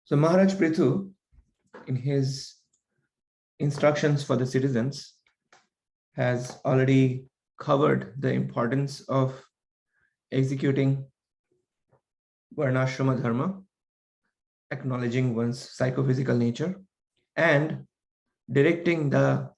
So Maharaj Pṛthu, in his instructions for the citizens, has already covered the importance of executing Varnashrama Dharma, acknowledging one's psychophysical nature, and directing the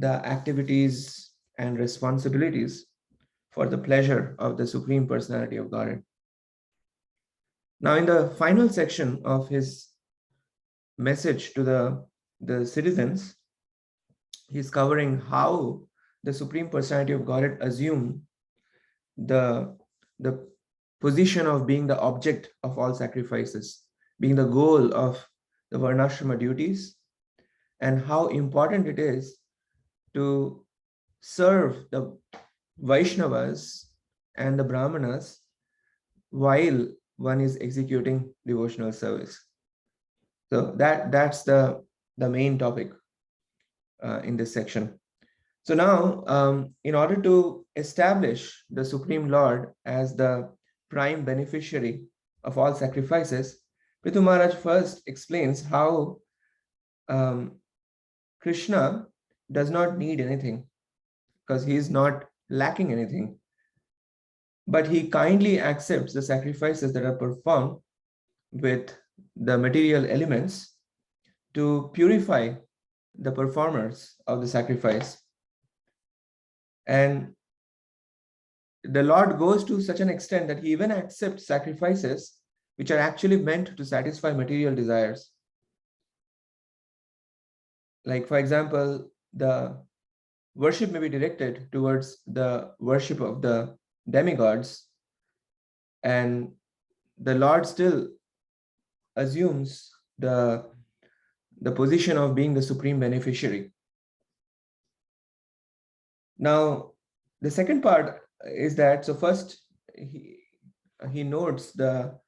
activities and responsibilities for the pleasure of the Supreme Personality of Godhead. Now, in the final section of his message to the citizens, he's covering how the Supreme Personality of Godhead assumed the position of being the object of all sacrifices, being the goal of the Varnashrama duties, and how important it is to serve the Vaishnavas and the Brahmanas while one is executing devotional service. So that's the main topic in this section. So now, in order to establish the Supreme Lord as the prime beneficiary of all sacrifices, Pṛthu Maharaj first explains how Krishna does not need anything because he is not lacking anything, but he kindly accepts the sacrifices that are performed with the material elements to purify the performers of the sacrifice. And the Lord goes to such an extent that he even accepts sacrifices which are actually meant to satisfy material desires. Like, for example, the worship may be directed towards the worship of the demigods, and the Lord still assumes the position of being the supreme beneficiary. Now, the second part is that, so first he notes the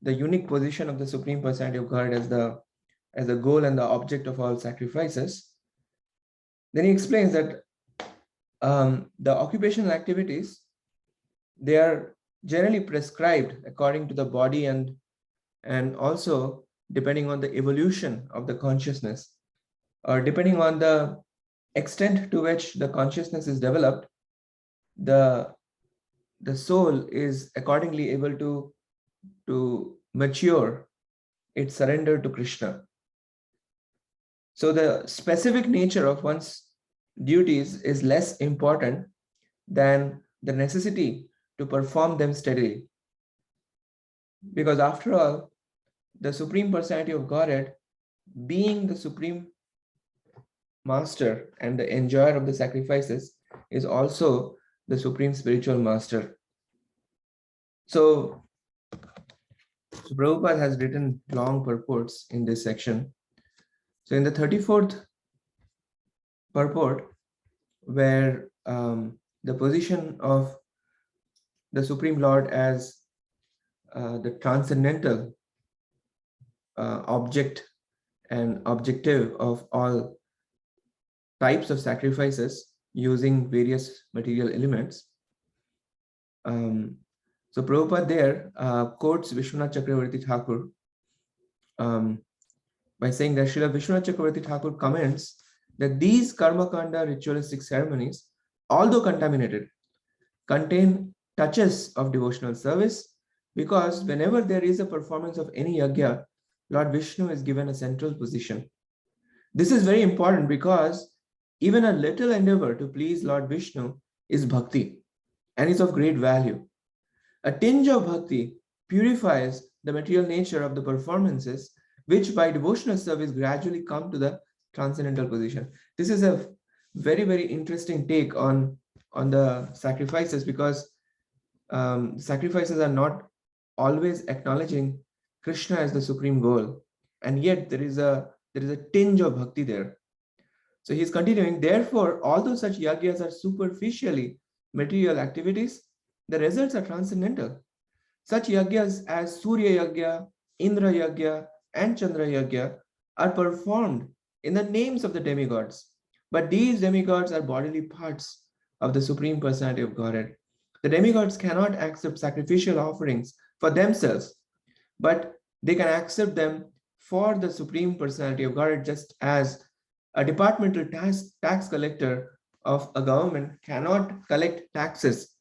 unique position of the Supreme Personality of God as the goal and the object of all sacrifices. Then he explains that the occupational activities, they are generally prescribed according to the body and also depending on the evolution of the consciousness, or depending on the extent to which the consciousness is developed, the soul is accordingly able to mature its surrender to Krishna. So the specific nature of one's duties is less important than the necessity to perform them steadily. Because after all, the Supreme Personality of Godhead, being the Supreme Master and the enjoyer of the sacrifices, is also the Supreme Spiritual Master. So Prabhupada has written long purports in this section. So in the 34th purport, where the position of the Supreme Lord as the transcendental object and objective of all types of sacrifices using various material elements. So Prabhupada there quotes Vishwanath Chakravarti Thakur by saying that Srila Vishwanath Chakravarti Thakur comments that these karmakanda ritualistic ceremonies, although contaminated, contain touches of devotional service, because whenever there is a performance of any yajna, Lord Vishnu is given a central position. This is very important because even a little endeavor to please Lord Vishnu is bhakti and is of great value. A tinge of bhakti purifies the material nature of the performances, which by devotional service gradually come to the transcendental position. This is a very, very interesting take on the sacrifices, because sacrifices are not always acknowledging Krishna as the supreme goal, and yet there is a tinge of bhakti there. So he's continuing, therefore, although such yajnas are superficially material activities, the results are transcendental. Such yajnas as Surya Yajna, Indra Yajna, and Chandra Yajna are performed in the names of the demigods. But these demigods are bodily parts of the Supreme Personality of Godhead. The demigods cannot accept sacrificial offerings for themselves, but They can accept them for the Supreme Personality of Godhead, just as a departmental tax collector of a government cannot collect taxes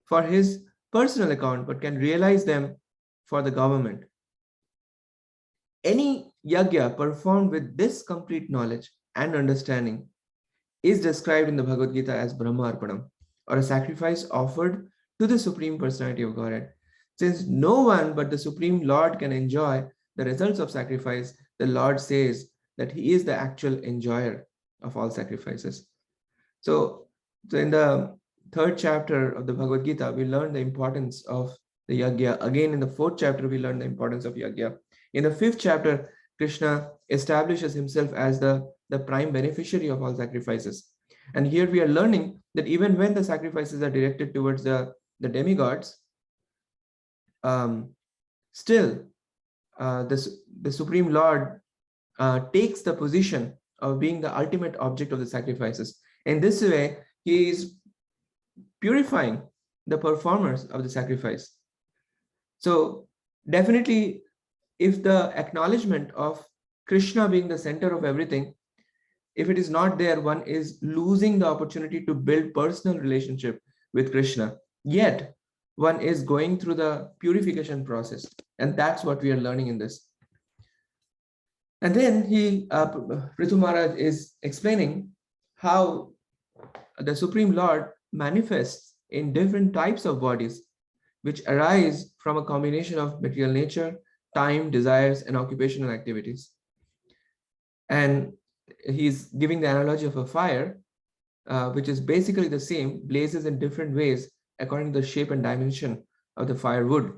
for his personal account, but can realize them for the government. Any yajna performed with this complete knowledge and understanding is described in the Bhagavad Gita as Brahma Arpanam, or a sacrifice offered to the Supreme Personality of Godhead. Since no one but the Supreme Lord can enjoy the results of sacrifice, the Lord says that he is the actual enjoyer of all sacrifices. So in the third chapter of the Bhagavad Gita, we learn the importance of the yajna. Again, in the fourth chapter, we learn the importance of yajna. In the fifth chapter, Krishna establishes himself as the prime beneficiary of all sacrifices. And here we are learning that even when the sacrifices are directed towards the demigods, still the Supreme Lord takes the position of being the ultimate object of the sacrifices. In this way, he is purifying the performers of the sacrifice. So definitely, if the acknowledgement of Krishna being the center of everything, if it is not there, one is losing the opportunity to build personal relationship with Krishna. Yet, one is going through the purification process. And that's what we are learning in this. And then Pṛthu Mahārāja is explaining how the Supreme Lord manifests in different types of bodies, which arise from a combination of material nature, time, desires, and occupational activities. And he's giving the analogy of a fire, which is basically the same, blazes in different ways according to the shape and dimension of the firewood.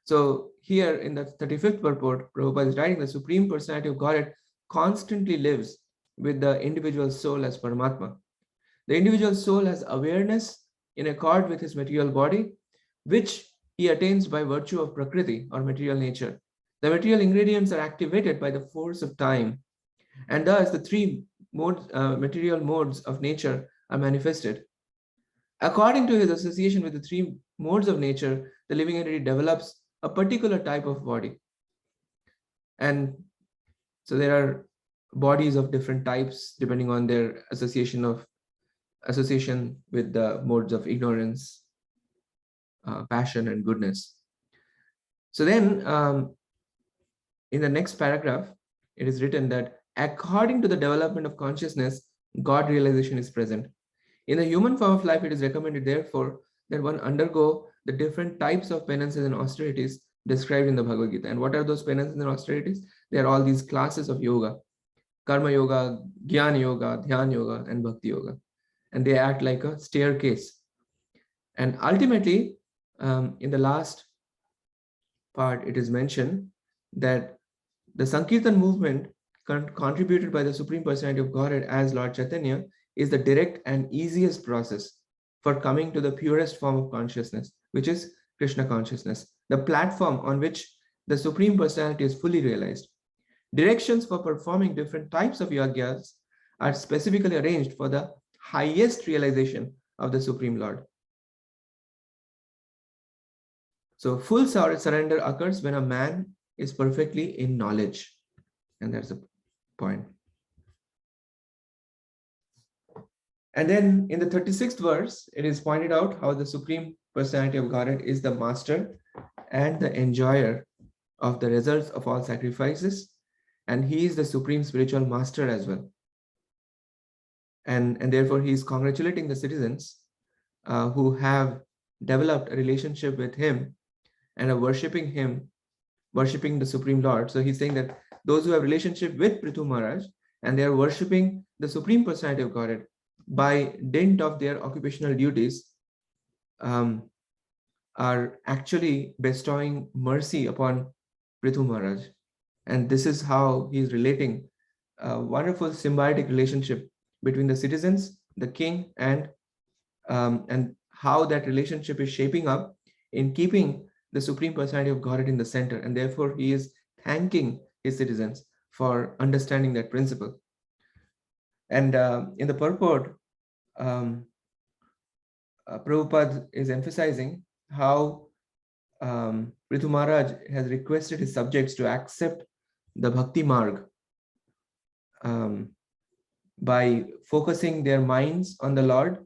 So here in the 35th purport, Prabhupada is writing the Supreme Personality of Godhead constantly lives with the individual soul as Paramatma. The individual soul has awareness in accord with his material body, which he attains by virtue of Prakriti or material nature. The material ingredients are activated by the force of time, and thus the three material modes of nature are manifested. According to his association with the three modes of nature, the living entity develops a particular type of body. And so there are bodies of different types depending on their association with the modes of ignorance, passion, and goodness. So then in the next paragraph, it is written that according to the development of consciousness, God realization is present. In the human form of life, it is recommended, therefore, that one undergo the different types of penances and austerities described in the Bhagavad Gita. And what are those penances and austerities? They are all these classes of yoga: Karma Yoga, Jnana Yoga, Dhyana Yoga, and Bhakti Yoga. And they act like a staircase. And ultimately, in the last part, it is mentioned that the Sankirtan movement contributed by the Supreme Personality of Godhead as Lord Chaitanya is the direct and easiest process for coming to the purest form of consciousness, which is Krishna consciousness, the platform on which the Supreme Personality is fully realized. Directions for performing different types of yajnas are specifically arranged for the highest realization of the Supreme Lord. So full surrender occurs when a man is perfectly in knowledge. And that's the point. And then in the 36th verse, it is pointed out how the Supreme Personality of Godhead is the master and the enjoyer of the results of all sacrifices. And he is the supreme spiritual master as well. And therefore, he is congratulating the citizens who have developed a relationship with him and are worshipping him, worshipping the Supreme Lord. So he's saying that those who have relationship with Pṛthu Mahārāja and they are worshipping the Supreme Personality of Godhead by dint of their occupational duties, are actually bestowing mercy upon Pṛthu Mahārāja. And this is how he is relating a wonderful symbiotic relationship between the citizens, the king, and how that relationship is shaping up in keeping the Supreme Personality of Godhead in the center. And therefore, he is thanking his citizens for understanding that principle. And in the purport, Prabhupada is emphasizing how Pṛthu Maharaj has requested his subjects to accept the Bhakti Marg by focusing their minds on the Lord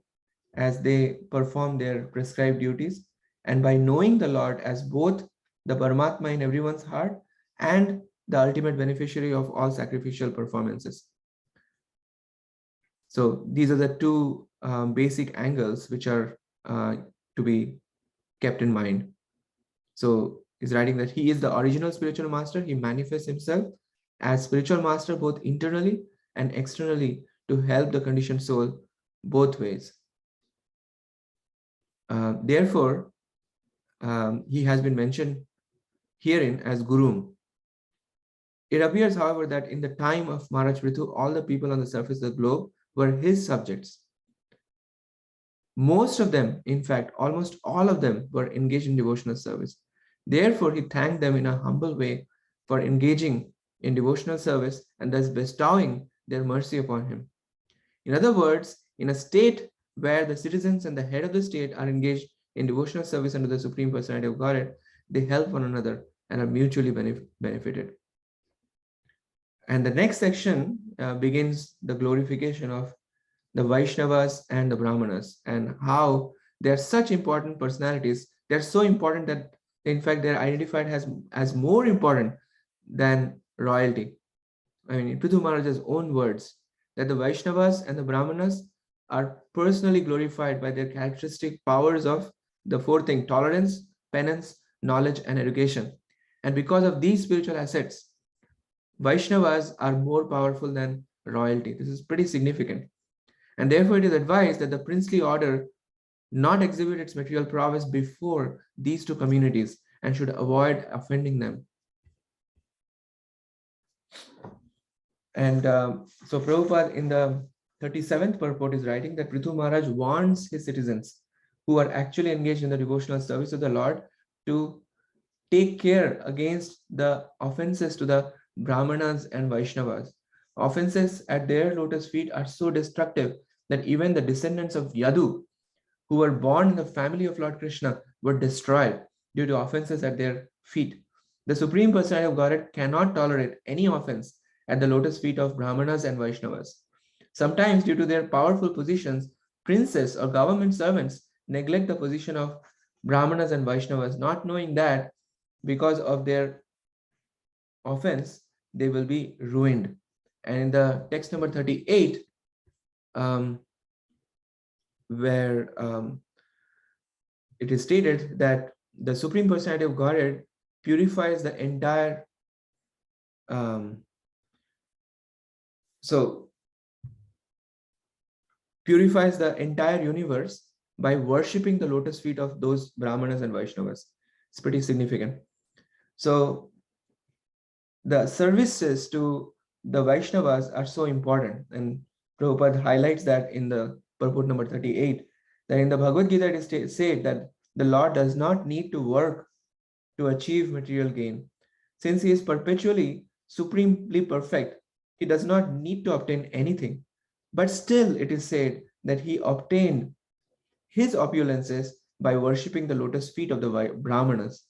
as they perform their prescribed duties, and by knowing the Lord as both the Paramatma in everyone's heart and the ultimate beneficiary of all sacrificial performances. So these are the two basic angles which are to be kept in mind. So he's writing that he is the original spiritual master. He manifests himself as spiritual master both internally and externally to help the conditioned soul both ways. Therefore, he has been mentioned herein as Guru. It appears, however, that in the time of Mahārāja Pṛthu, all the people on the surface of the globe were his subjects. Most of them, in fact, almost all of them were engaged in devotional service. Therefore, he thanked them in a humble way for engaging in devotional service and thus bestowing their mercy upon him. In other words, in a state where the citizens and the head of the state are engaged in devotional service under the Supreme Personality of Godhead, they help one another and are mutually benefited. And the next section begins the glorification of the Vaishnavas and the Brahmanas and how they are such important personalities. They're so important that, in fact, they're identified as more important than royalty. I mean, in Pṛthu Maharaj's own words, that the Vaishnavas and the Brahmanas are personally glorified by their characteristic powers of the four things: tolerance, penance, knowledge, and education. And because of these spiritual assets, Vaishnavas are more powerful than royalty. This is pretty significant. And therefore, it is advised that the princely order not exhibit its material prowess before these two communities and should avoid offending them. And so Prabhupada in the 37th purport is writing that Pṛthu Maharaj warns his citizens who are actually engaged in the devotional service of the Lord to take care against the offenses to the Brahmanas and Vaishnavas. Offenses at their lotus feet are so destructive that even the descendants of Yadu, who were born in the family of Lord Krishna, were destroyed due to offenses at their feet. The Supreme Personality of Godhead cannot tolerate any offense at the lotus feet of Brahmanas and Vaishnavas. Sometimes, due to their powerful positions, princes or government servants neglect the position of Brahmanas and Vaishnavas, not knowing that because of their offense, they will be ruined. And in the text number 38, where it is stated that the Supreme Personality of Godhead purifies the entire purifies the entire universe by worshipping the lotus feet of those Brahmanas and Vaishnavas. It's pretty significant. So the services to the Vaishnavas are so important, and Prabhupada highlights that in the purport number 38, that in the Bhagavad Gita it is said that the Lord does not need to work to achieve material gain. Since he is perpetually supremely perfect, he does not need to obtain anything. But still it is said that he obtained his opulences by worshipping the lotus feet of the Brahmanas.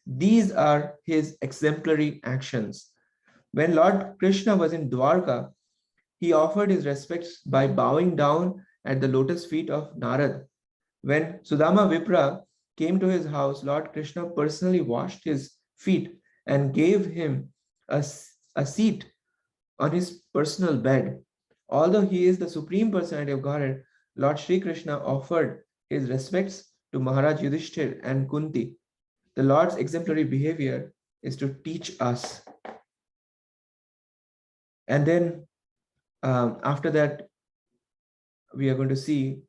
These are his exemplary actions. When Lord Krishna was in Dwarka, he offered his respects by bowing down at the lotus feet of Narad. When Sudama Vipra came to his house, Lord Krishna personally washed his feet and gave him a seat on his personal bed. Although he is the Supreme Personality of Godhead, Lord Sri Krishna offered his respects to Maharaj Yudhishthir and Kunti. The Lord's exemplary behavior is to teach us. And then after that, we are going to see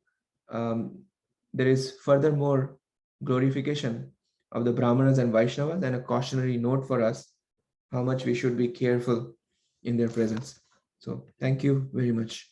there is furthermore glorification of the Brahmanas and Vaishnavas and a cautionary note for us how much we should be careful in their presence. So thank you very much.